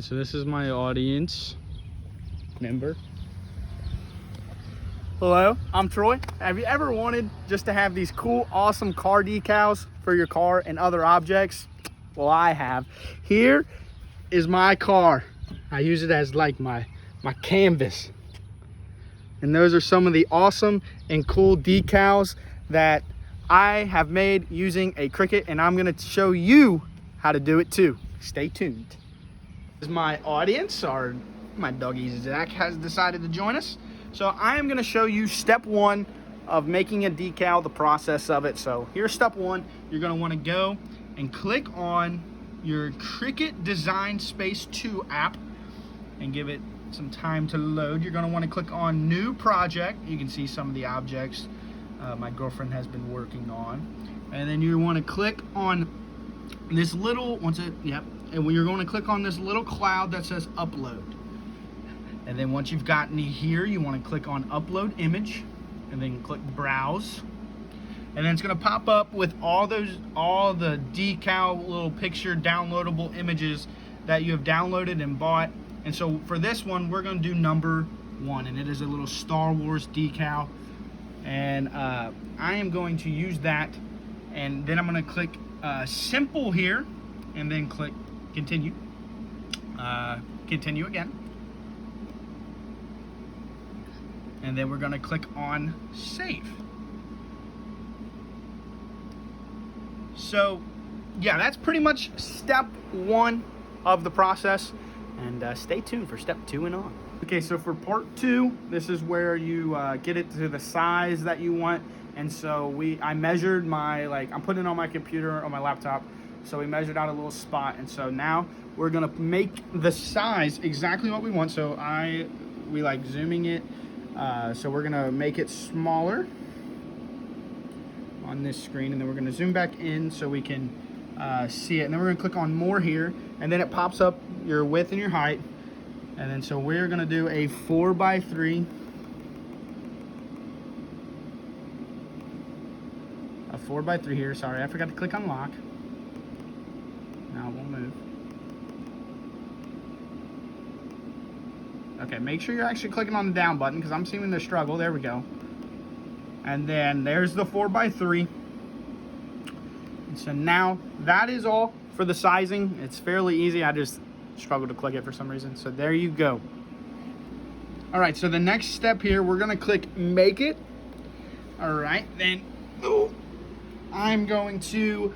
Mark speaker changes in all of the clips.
Speaker 1: So this is my audience member.
Speaker 2: Hello, I'm Troy. Have you ever wanted just to have these cool, awesome car decals for your car and other objects? Well, I have. Here is my car. I use it as like my canvas. And those are some of the awesome and cool decals that I have made using a Cricut, and I'm gonna show you how to do it too. Stay tuned. This is my audience, or my doggy Zach has decided to join us. So I am gonna show you step one of making a decal, the process of it. So here's step one. You're gonna wanna go and click on your Cricut Design Space 2 app and give it some time to load. You're gonna wanna click on New Project. You can see some of the objects my girlfriend has been working on. And then you wanna click on this little, and when you're going to click on this little cloud that says upload. And then once you've gotten here, you want to click on upload image and then click browse. And then it's going to pop up with all the decal little picture downloadable images that you have downloaded and bought. And so for this one, we're going to do number 1, and it is a little Star Wars decal. And I am going to use that, and then I'm going to click simple here, and then click continue. Continue again. And then we're going to click on save. So yeah, that's pretty much step 1 of the process, and stay tuned for step 2 and on. Okay, so for part 2, this is where you get it to the size that you want. And so I measured I'm putting it on my computer, on my laptop. So we measured out a little spot, and so now we're gonna make the size exactly what we want. So we like zooming it. So we're gonna make it smaller on this screen, and then we're gonna zoom back in so we can see it. And then we're gonna click on more here, and then it pops up your width and your height. And then so we're gonna do a 4x3. A 4x3 here. Sorry, I forgot to click on lock. Now it won't move. Okay, make sure you're actually clicking on the down button because I'm seeing the struggle. There we go. And then there's the 4x3. And so now that is all for the sizing. It's fairly easy. I just struggled to click it for some reason. So there you go. All right, so the next step here, we're gonna click make it. All right, then I'm going to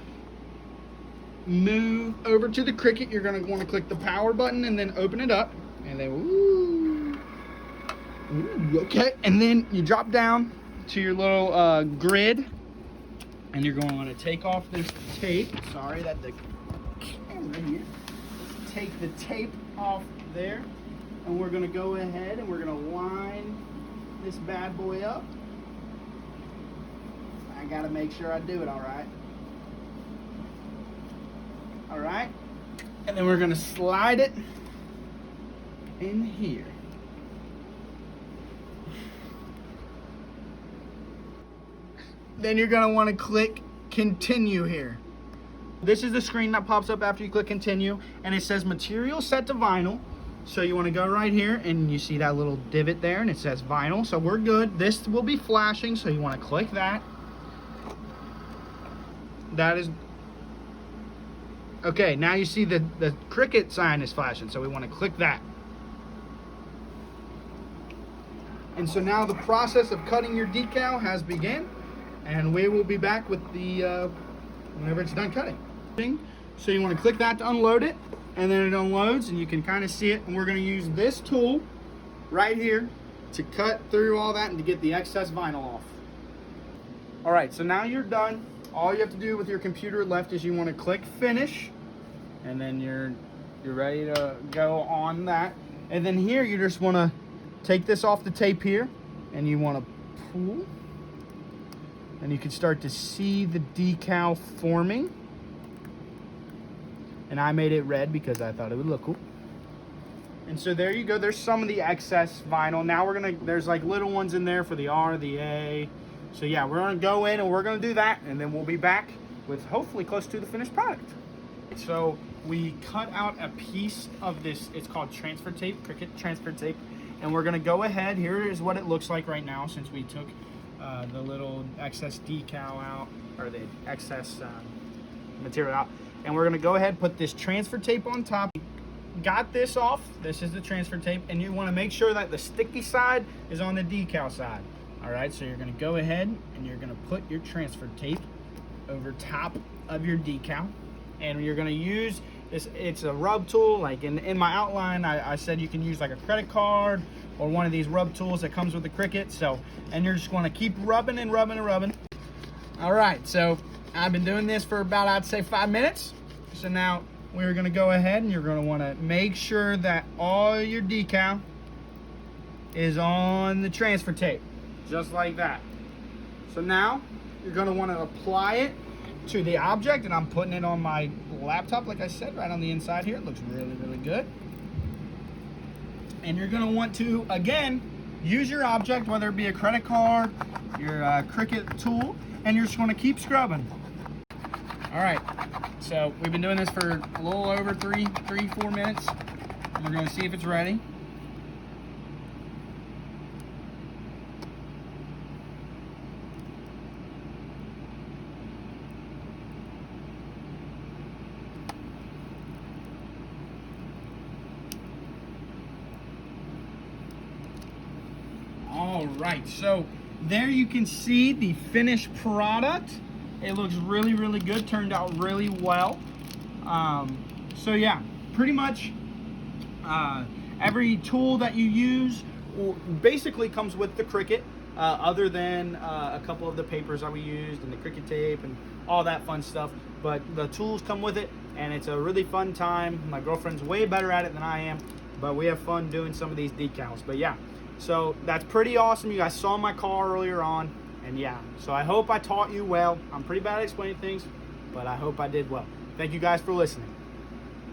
Speaker 2: move over to the Cricut. You're going to want to click the power button and then open it up, and then okay, and then you drop down to your little grid, and you're going to want to take off this tape. Sorry that the camera here. Take the tape off there, and we're going to go ahead and we're going to line this bad boy up. I got to make sure I do it all right. All right, and then we're gonna slide it in here. Then you're gonna wanna click continue here. This is the screen that pops up after you click continue, and it says material set to vinyl. So you wanna go right here, and you see that little divot there, and it says vinyl, so we're good. This will be flashing, so you wanna click that. That is okay. Now you see the Cricut sign is flashing, so we want to click that. And so now the process of cutting your decal has begun, and we will be back with the whenever it's done cutting. So you want to click that to unload it, and then it unloads, and you can kind of see it. And we're going to use this tool right here to cut through all that and to get the excess vinyl off. All right, so now you're done. All you have to do with your computer left is you want to click finish, and then you're ready to go on that. And then here you just want to take this off the tape here, and you want to pull, and you can start to see the decal forming. And I made it red because I thought it would look cool. And so there you go. There's some of the excess vinyl. Now there's like little ones in there for the R, the A. So yeah, we're gonna go in and we're gonna do that, and then we'll be back with hopefully close to the finished product. So we cut out a piece of this. It's called transfer tape, Cricut transfer tape. And we're gonna go ahead, here is what it looks like right now since we took the little excess decal out, or the excess material out. And we're gonna go ahead and put this transfer tape on top. Got this off, this is the transfer tape, and you wanna make sure that the sticky side is on the decal side. All right, so you're gonna go ahead and you're gonna put your transfer tape over top of your decal. And you're gonna use this, it's a rub tool. Like in my outline, I said you can use like a credit card or one of these rub tools that comes with the Cricut. So, and you're just gonna keep rubbing and rubbing and rubbing. All right, so I've been doing this for about, I'd say 5 minutes. So now we're gonna go ahead and you're gonna wanna make sure that all your decal is on the transfer tape, just like that. So now you're gonna wanna apply it to the object, and I'm putting it on my laptop, like I said, right on the inside here. It looks really, really good. And you're gonna want to, again, use your object, whether it be a credit card, your Cricut tool, and you're just gonna keep scrubbing. All right, so we've been doing this for a little over 4 minutes. And we're gonna see if it's ready. All right, so there you can see the finished product. It looks really, really good, turned out really well. So yeah, pretty much every tool that you use basically comes with the Cricut, other than a couple of the papers that we used and the Cricut tape and all that fun stuff. But the tools come with it, and it's a really fun time. My girlfriend's way better at it than I am, but we have fun doing some of these decals. But yeah, so that's pretty awesome. You guys saw my car earlier on, and yeah, so I hope I taught you well. I'm pretty bad at explaining things, but I hope I did well. Thank you guys for listening.